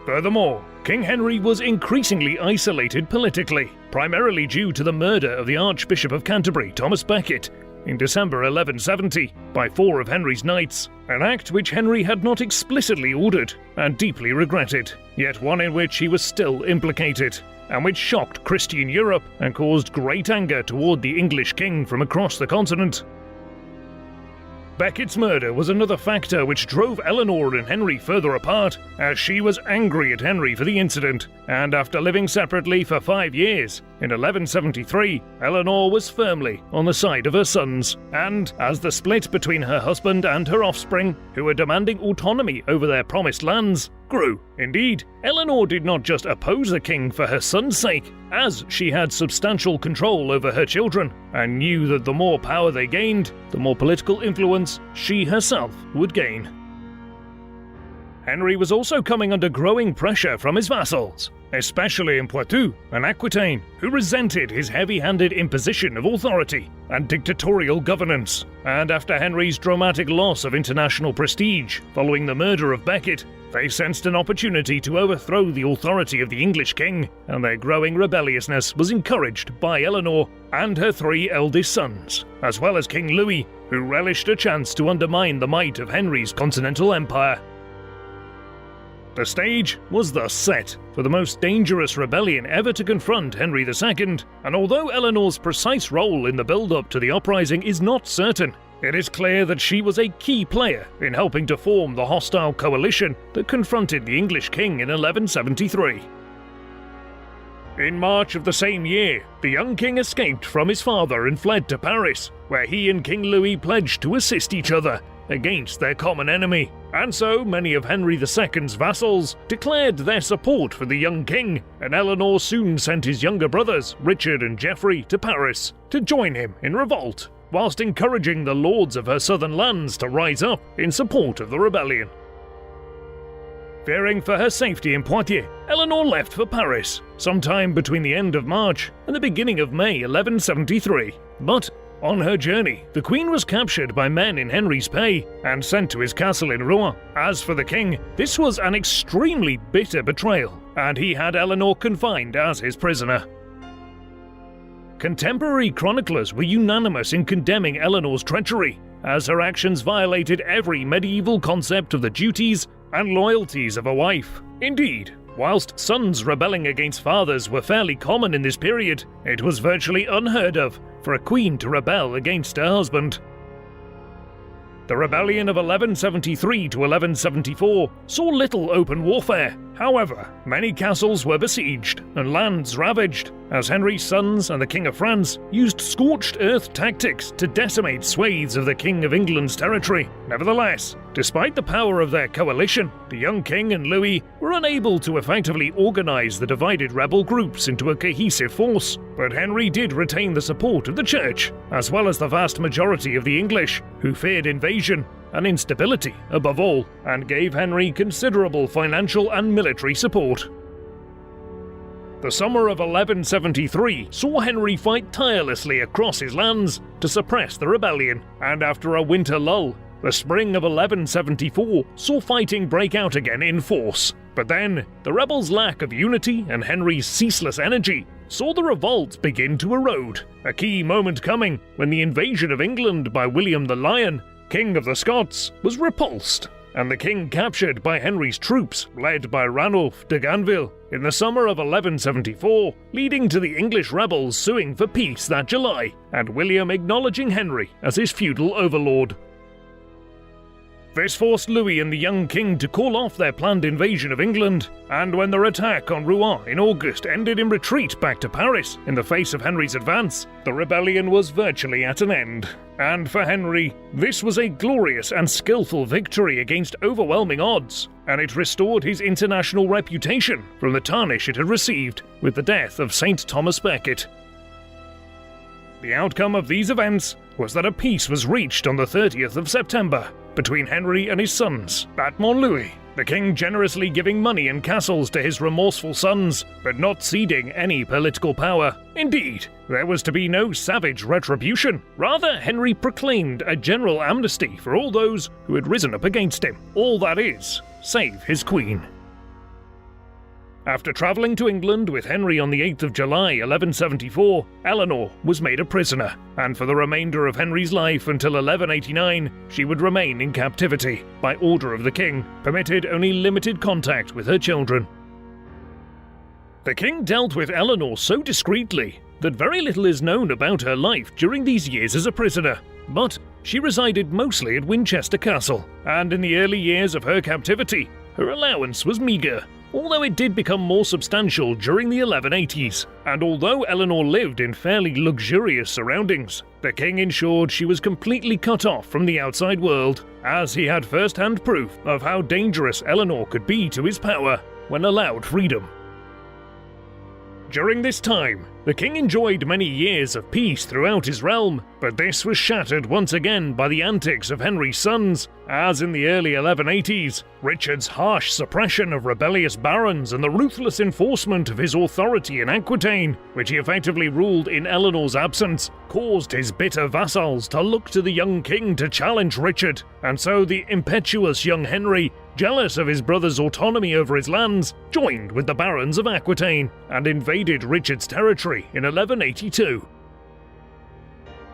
Furthermore, King Henry was increasingly isolated politically, primarily due to the murder of the Archbishop of Canterbury, Thomas Becket, in December 1170 by 4 of Henry's knights, an act which Henry had not explicitly ordered and deeply regretted, yet one in which he was still implicated, and which shocked Christian Europe and caused great anger toward the English king from across the continent. Becket's murder was another factor which drove Eleanor and Henry further apart, as she was angry at Henry for the incident, and after living separately for 5 years, in 1173, Eleanor was firmly on the side of her sons, and as the split between her husband and her offspring, who were demanding autonomy over their promised lands, grew. Indeed, Eleanor did not just oppose the king for her son's sake, as she had substantial control over her children, and knew that the more power they gained, the more political influence she herself would gain. Henry was also coming under growing pressure from his vassals, especially in Poitou and Aquitaine, who resented his heavy-handed imposition of authority and dictatorial governance. And after Henry's dramatic loss of international prestige following the murder of Becket, they sensed an opportunity to overthrow the authority of the English king, and their growing rebelliousness was encouraged by Eleanor and her 3 eldest sons, as well as King Louis, who relished a chance to undermine the might of Henry's continental empire. The stage was thus set for the most dangerous rebellion ever to confront Henry II, and although Eleanor's precise role in the build-up to the uprising is not certain, it is clear that she was a key player in helping to form the hostile coalition that confronted the English king in 1173. In March of the same year, the young king escaped from his father and fled to Paris, where he and King Louis pledged to assist each other against their common enemy, and so many of Henry II's vassals declared their support for the young king, and Eleanor soon sent his younger brothers, Richard and Geoffrey, to Paris to join him in revolt, whilst encouraging the lords of her southern lands to rise up in support of the rebellion. Fearing for her safety in Poitiers, Eleanor left for Paris, sometime between the end of March and the beginning of May 1173, but on her journey, the Queen was captured by men in Henry's pay and sent to his castle in Rouen. As for the king, this was an extremely bitter betrayal, and he had Eleanor confined as his prisoner. Contemporary chroniclers were unanimous in condemning Eleanor's treachery, as her actions violated every medieval concept of the duties and loyalties of a wife. Indeed, whilst sons rebelling against fathers were fairly common in this period, it was virtually unheard of for a queen to rebel against her husband. The rebellion of 1173 to 1174 saw little open warfare. However, many castles were besieged and lands ravaged, as Henry's sons and the King of France used scorched earth tactics to decimate swathes of the King of England's territory. Nevertheless, despite the power of their coalition, the young king and Louis were unable to effectively organize the divided rebel groups into a cohesive force. But Henry did retain the support of the church, as well as the vast majority of the English, who feared invasion and instability above all, and gave Henry considerable financial and military support. The summer of 1173 saw Henry fight tirelessly across his lands to suppress the rebellion, and after a winter lull, the spring of 1174 saw fighting break out again in force. But then, the rebels' lack of unity and Henry's ceaseless energy saw the revolt begin to erode, a key moment coming when the invasion of England by William the Lion, King of the Scots, was repulsed, and the king captured by Henry's troops, led by Ranulph de Ganville, in the summer of 1174, leading to the English rebels suing for peace that July, and William acknowledging Henry as his feudal overlord. This forced Louis and the young king to call off their planned invasion of England, and when their attack on Rouen in August ended in retreat back to Paris in the face of Henry's advance, the rebellion was virtually at an end. And for Henry, this was a glorious and skillful victory against overwhelming odds, and it restored his international reputation from the tarnish it had received with the death of St. Thomas Becket. The outcome of these events was that a peace was reached on the 30th of September between Henry and his sons at Montlouis, the king generously giving money and castles to his remorseful sons, but not ceding any political power. Indeed, there was to be no savage retribution. Rather, Henry proclaimed a general amnesty for all those who had risen up against him, all that is, save his queen. After travelling to England with Henry on the 8th of July 1174, Eleanor was made a prisoner, and for the remainder of Henry's life until 1189, she would remain in captivity, by order of the king, permitted only limited contact with her children. The king dealt with Eleanor so discreetly that very little is known about her life during these years as a prisoner, but she resided mostly at Winchester Castle, and in the early years of her captivity, her allowance was meagre, although it did become more substantial during the 1180s, and although Eleanor lived in fairly luxurious surroundings, the king ensured she was completely cut off from the outside world, as he had first-hand proof of how dangerous Eleanor could be to his power when allowed freedom. During this time, the king enjoyed many years of peace throughout his realm, but this was shattered once again by the antics of Henry's sons, as in the early 1180s, Richard's harsh suppression of rebellious barons and the ruthless enforcement of his authority in Aquitaine, which he effectively ruled in Eleanor's absence, caused his bitter vassals to look to the young king to challenge Richard, and so the impetuous young Henry, jealous of his brother's autonomy over his lands, joined with the barons of Aquitaine and invaded Richard's territory in 1182.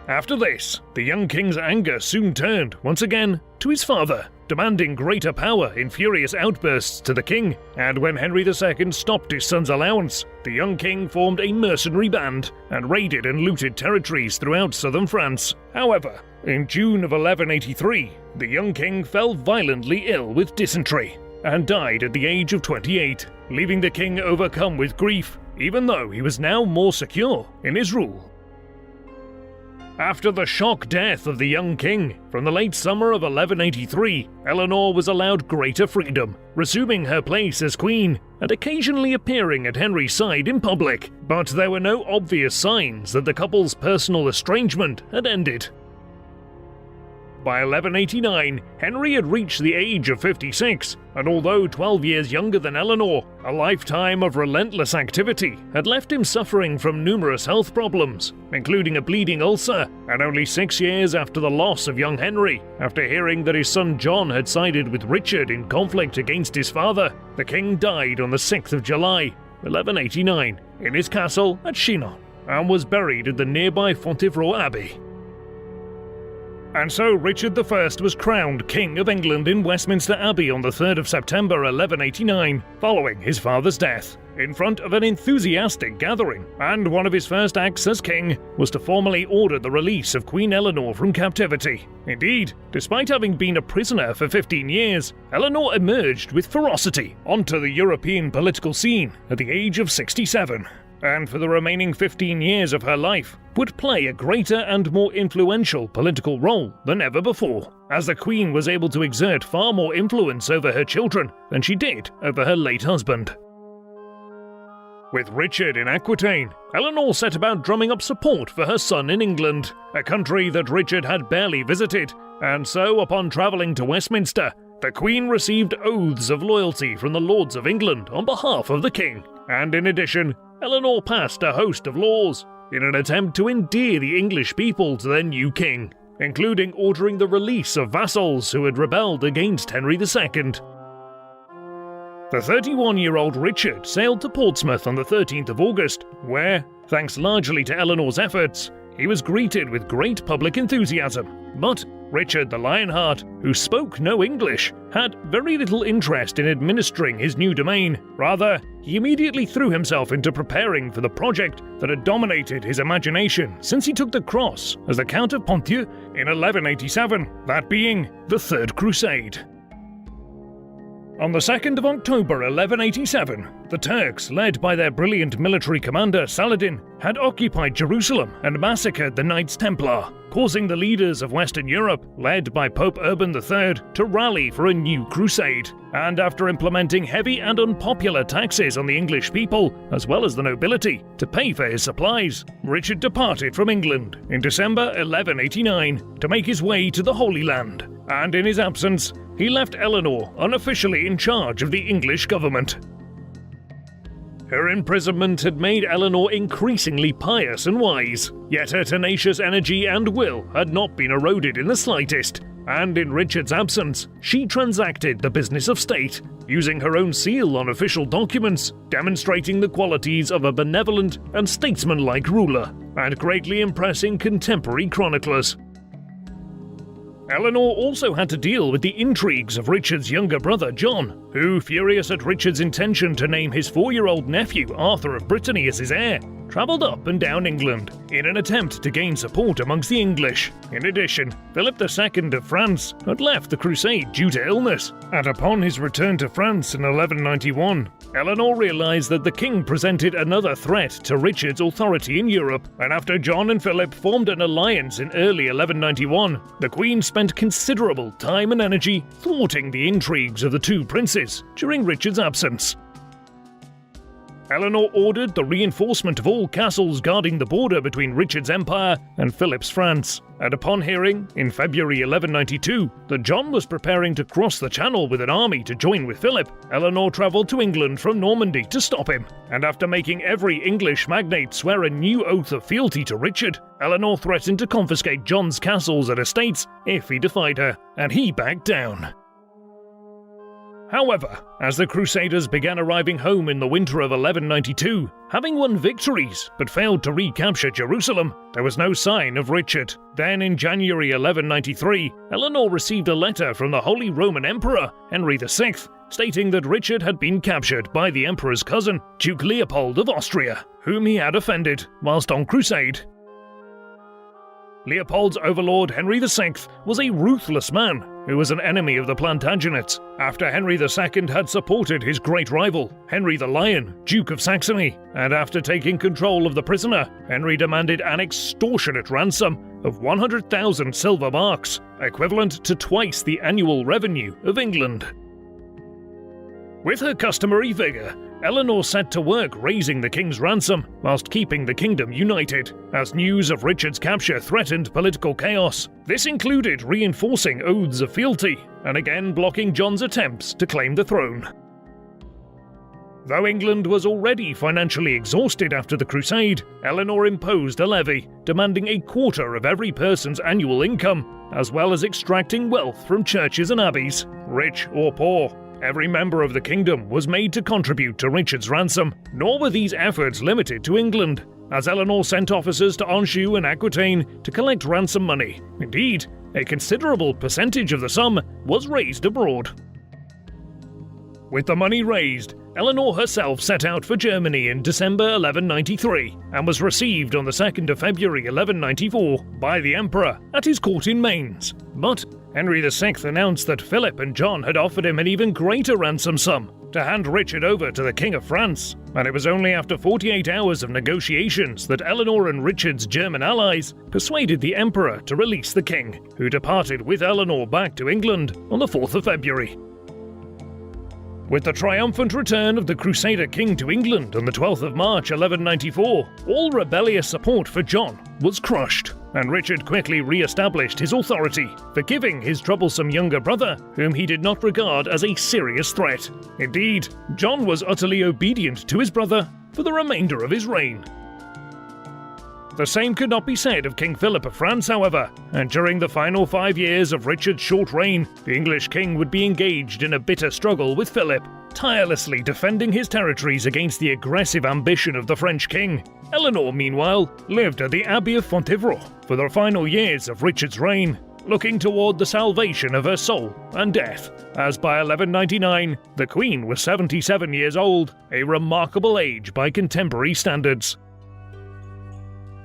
After this, the young king's anger soon turned, once again, to his father, demanding greater power in furious outbursts to the king, and when Henry II stopped his son's allowance, the young king formed a mercenary band and raided and looted territories throughout southern France. However, in June of 1183, the young king fell violently ill with dysentery and died at the age of 28, leaving the king overcome with grief, even though he was now more secure in his rule. After the shock death of the young king, from the late summer of 1183, Eleanor was allowed greater freedom, resuming her place as queen and occasionally appearing at Henry's side in public, but there were no obvious signs that the couple's personal estrangement had ended. By 1189, Henry had reached the age of 56, and although 12 years younger than Eleanor, a lifetime of relentless activity had left him suffering from numerous health problems, including a bleeding ulcer, and only 6 years after the loss of young Henry, after hearing that his son John had sided with Richard in conflict against his father, the king died on the 6th of July, 1189, in his castle at Chinon, and was buried at the nearby Fontevraud Abbey. And so Richard I was crowned King of England in Westminster Abbey on the 3rd of September 1189, following his father's death, in front of an enthusiastic gathering, and one of his first acts as king was to formally order the release of Queen Eleanor from captivity. Indeed, despite having been a prisoner for 15 years, Eleanor emerged with ferocity onto the European political scene at the age of 67. And for the remaining 15 years of her life, would play a greater and more influential political role than ever before, as the Queen was able to exert far more influence over her children than she did over her late husband. With Richard in Aquitaine, Eleanor set about drumming up support for her son in England, a country that Richard had barely visited, and so upon travelling to Westminster, the Queen received oaths of loyalty from the Lords of England on behalf of the King, and in addition, Eleanor passed a host of laws in an attempt to endear the English people to their new king, including ordering the release of vassals who had rebelled against Henry II. The 31-year-old Richard sailed to Portsmouth on the 13th of August, where, thanks largely to Eleanor's efforts, he was greeted with great public enthusiasm. But Richard the Lionheart, who spoke no English, had very little interest in administering his new domain. Rather, he immediately threw himself into preparing for the project that had dominated his imagination since he took the cross as the Count of Ponthieu in 1187, that being the Third Crusade. On the 2nd of October 1187, the Turks, led by their brilliant military commander Saladin, had occupied Jerusalem and massacred the Knights Templar, causing the leaders of Western Europe, led by Pope Urban III, to rally for a new crusade. And after implementing heavy and unpopular taxes on the English people, as well as the nobility, to pay for his supplies, Richard departed from England in December 1189 to make his way to the Holy Land. And in his absence, he left Eleanor unofficially in charge of the English government. Her imprisonment had made Eleanor increasingly pious and wise, yet her tenacious energy and will had not been eroded in the slightest, and in Richard's absence, she transacted the business of state, using her own seal on official documents, demonstrating the qualities of a benevolent and statesmanlike ruler, and greatly impressing contemporary chroniclers. Eleanor also had to deal with the intrigues of Richard's younger brother John, who, furious at Richard's intention to name his 4-year-old nephew Arthur of Brittany as his heir, travelled up and down England in an attempt to gain support amongst the English. In addition, Philip II of France had left the crusade due to illness, and upon his return to France in 1191, Eleanor realised that the king presented another threat to Richard's authority in Europe, and after John and Philip formed an alliance in early 1191, the Queen spent considerable time and energy thwarting the intrigues of the two princes during Richard's absence. Eleanor ordered the reinforcement of all castles guarding the border between Richard's empire and Philip's France, and upon hearing, in February 1192, that John was preparing to cross the Channel with an army to join with Philip, Eleanor travelled to England from Normandy to stop him, and after making every English magnate swear a new oath of fealty to Richard, Eleanor threatened to confiscate John's castles and estates if he defied her, and he backed down. However, as the Crusaders began arriving home in the winter of 1192, having won victories but failed to recapture Jerusalem, there was no sign of Richard. Then in January 1193, Eleanor received a letter from the Holy Roman Emperor, Henry VI, stating that Richard had been captured by the Emperor's cousin, Duke Leopold of Austria, whom he had offended whilst on crusade. Leopold's overlord Henry VI was a ruthless man who was an enemy of the Plantagenets. After Henry II had supported his great rival, Henry the Lion, Duke of Saxony, and after taking control of the prisoner, Henry demanded an extortionate ransom of 100,000 silver marks, equivalent to twice the annual revenue of England. With her customary vigour, Eleanor set to work raising the king's ransom, whilst keeping the kingdom united, as news of Richard's capture threatened political chaos. This included reinforcing oaths of fealty, and again blocking John's attempts to claim the throne. Though England was already financially exhausted after the crusade, Eleanor imposed a levy, demanding a quarter of every person's annual income, as well as extracting wealth from churches and abbeys, rich or poor. Every member of the kingdom was made to contribute to Richard's ransom, nor were these efforts limited to England, as Eleanor sent officers to Anjou and Aquitaine to collect ransom money. Indeed, a considerable percentage of the sum was raised abroad. With the money raised, Eleanor herself set out for Germany in December 1193 and was received on the 2nd of February 1194 by the Emperor at his court in Mainz. But Henry VI announced that Philip and John had offered him an even greater ransom sum to hand Richard over to the King of France, and it was only after 48 hours of negotiations that Eleanor and Richard's German allies persuaded the Emperor to release the king, who departed with Eleanor back to England on the 4th of February. With the triumphant return of the Crusader king to England on the 12th of March 1194, all rebellious support for John was crushed, and Richard quickly re-established his authority, forgiving his troublesome younger brother, whom he did not regard as a serious threat. Indeed, John was utterly obedient to his brother for the remainder of his reign. The same could not be said of King Philip of France, however, and during the final 5 years of Richard's short reign, the English king would be engaged in a bitter struggle with Philip, tirelessly defending his territories against the aggressive ambition of the French king. Eleanor, meanwhile, lived at the Abbey of Fontevraud for the final years of Richard's reign, looking toward the salvation of her soul and death, as by 1199, the Queen was 77 years old, a remarkable age by contemporary standards.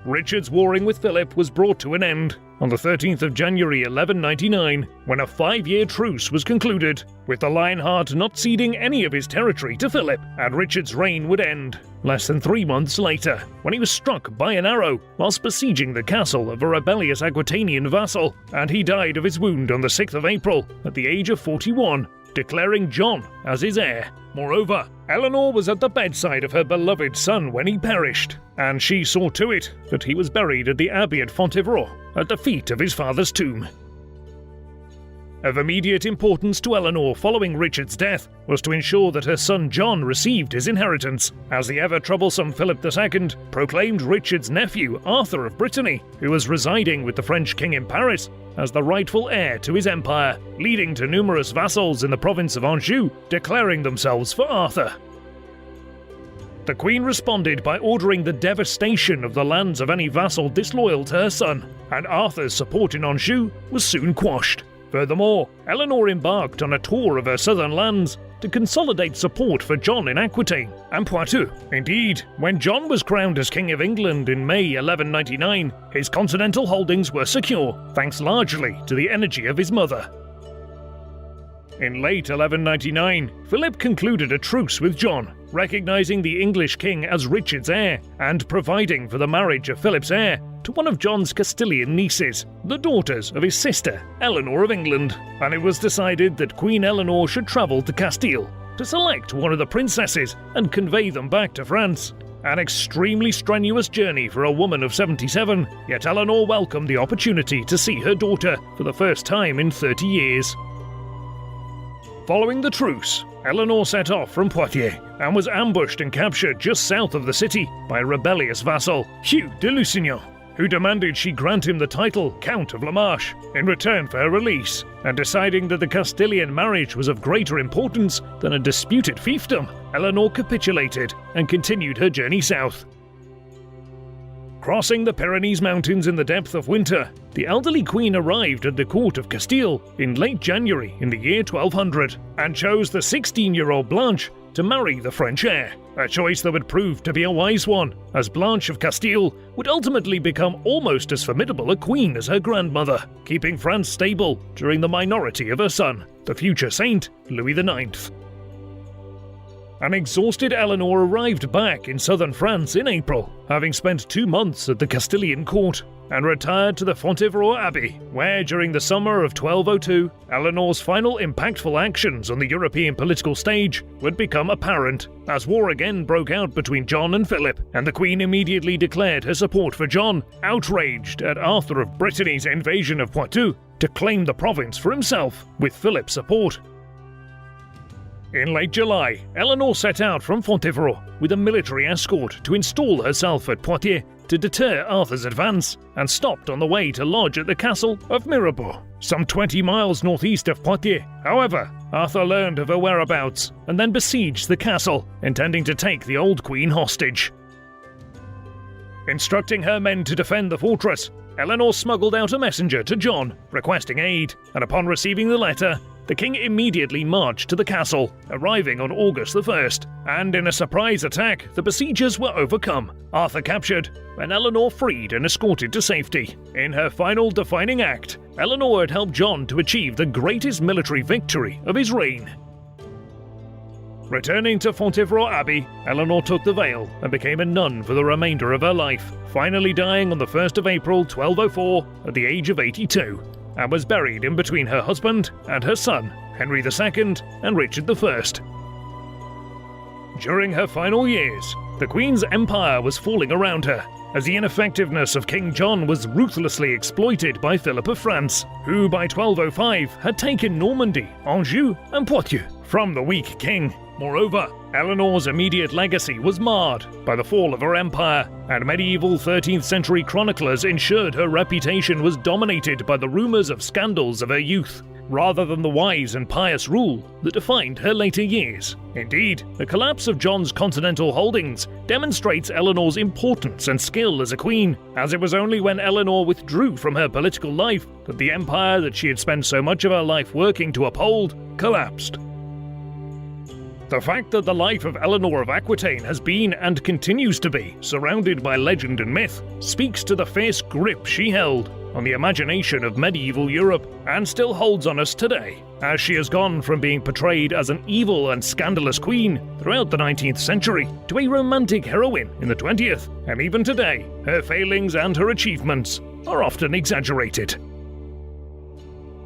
Richard's warring with Philip was brought to an end on the 13th of January 1199, when a 5-year truce was concluded, with the Lionheart not ceding any of his territory to Philip, and Richard's reign would end less than 3 months later, when he was struck by an arrow whilst besieging the castle of a rebellious Aquitanian vassal, and he died of his wound on the 6th of April at the age of 41, declaring John as his heir. Moreover, Eleanor was at the bedside of her beloved son when he perished, and she saw to it that he was buried at the Abbey at Fontevraud, at the feet of his father's tomb. Of immediate importance to Eleanor following Richard's death was to ensure that her son John received his inheritance, as the ever-troublesome Philip II proclaimed Richard's nephew Arthur of Brittany, who was residing with the French king in Paris, as the rightful heir to his empire, leading to numerous vassals in the province of Anjou declaring themselves for Arthur. The Queen responded by ordering the devastation of the lands of any vassal disloyal to her son, and Arthur's support in Anjou was soon quashed. Furthermore, Eleanor embarked on a tour of her southern lands to consolidate support for John in Aquitaine and Poitou. Indeed, when John was crowned as King of England in May 1199, his continental holdings were secure, thanks largely to the energy of his mother. In late 1199, Philip concluded a truce with John, recognizing the English king as Richard's heir and providing for the marriage of Philip's heir to one of John's Castilian nieces, the daughters of his sister, Eleanor of England, and it was decided that Queen Eleanor should travel to Castile to select one of the princesses and convey them back to France. An extremely strenuous journey for a woman of 77, yet Eleanor welcomed the opportunity to see her daughter for the first time in 30 years. Following the truce, Eleanor set off from Poitiers and was ambushed and captured just south of the city by a rebellious vassal, Hugh de Lusignan, who demanded she grant him the title Count of La Marche in return for her release, and deciding that the Castilian marriage was of greater importance than a disputed fiefdom, Eleanor capitulated and continued her journey south. Crossing the Pyrenees Mountains in the depth of winter, the elderly queen arrived at the court of Castile in late January in the year 1200 and chose the 16-year-old Blanche to marry the French heir, a choice that would prove to be a wise one, as Blanche of Castile would ultimately become almost as formidable a queen as her grandmother, keeping France stable during the minority of her son, the future saint Louis IX. An exhausted Eleanor arrived back in southern France in April, having spent 2 months at the Castilian court, and retired to the Fontevraud Abbey, where during the summer of 1202, Eleanor's final impactful actions on the European political stage would become apparent, as war again broke out between John and Philip, and the Queen immediately declared her support for John, outraged at Arthur of Brittany's invasion of Poitou, to claim the province for himself with Philip's support. In late July, Eleanor set out from Fontevraud with a military escort to install herself at Poitiers to deter Arthur's advance, and stopped on the way to lodge at the castle of Mirabeau, some 20 miles northeast of Poitiers. However, Arthur learned of her whereabouts and then besieged the castle, intending to take the old queen hostage. Instructing her men to defend the fortress, Eleanor smuggled out a messenger to John, requesting aid, and upon receiving the letter, the king immediately marched to the castle, arriving on August the 1st, and in a surprise attack, the besiegers were overcome, Arthur captured, and Eleanor freed and escorted to safety. In her final defining act, Eleanor had helped John to achieve the greatest military victory of his reign. Returning to Fontevraud Abbey, Eleanor took the veil and became a nun for the remainder of her life, finally dying on the 1st of April 1204 at the age of 82. And was buried in between her husband and her son, Henry II and Richard I. During her final years, the Queen's empire was falling around her, as the ineffectiveness of King John was ruthlessly exploited by Philip of France, who by 1205 had taken Normandy, Anjou and Poitou from the weak king. Moreover, Eleanor's immediate legacy was marred by the fall of her empire, and medieval 13th century chroniclers ensured her reputation was dominated by the rumours of scandals of her youth, rather than the wise and pious rule that defined her later years. Indeed, the collapse of John's continental holdings demonstrates Eleanor's importance and skill as a queen, as it was only when Eleanor withdrew from her political life that the empire that she had spent so much of her life working to uphold collapsed. The fact that the life of Eleanor of Aquitaine has been and continues to be surrounded by legend and myth speaks to the fierce grip she held on the imagination of medieval Europe and still holds on us today, as she has gone from being portrayed as an evil and scandalous queen throughout the 19th century to a romantic heroine in the 20th, and even today, her failings and her achievements are often exaggerated.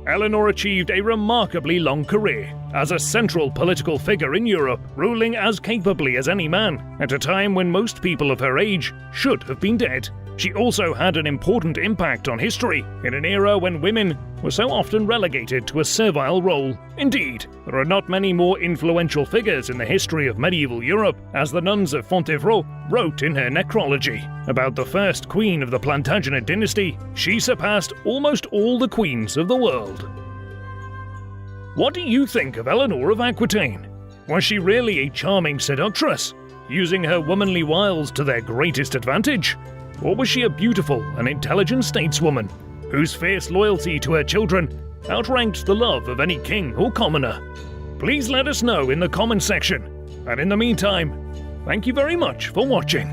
Eleanor achieved a remarkably long career as a central political figure in Europe, ruling as capably as any man at a time when most people of her age should have been dead. She also had an important impact on history in an era when women were so often relegated to a servile role. Indeed, there are not many more influential figures in the history of medieval Europe, as the nuns of Fontevraud wrote in her necrology. About the first queen of the Plantagenet dynasty, she surpassed almost all the queens of the world. What do you think of Eleanor of Aquitaine? Was she really a charming seductress, using her womanly wiles to their greatest advantage? Or was she a beautiful and intelligent stateswoman, whose fierce loyalty to her children outranked the love of any king or commoner? Please let us know in the comments section, and in the meantime, thank you very much for watching.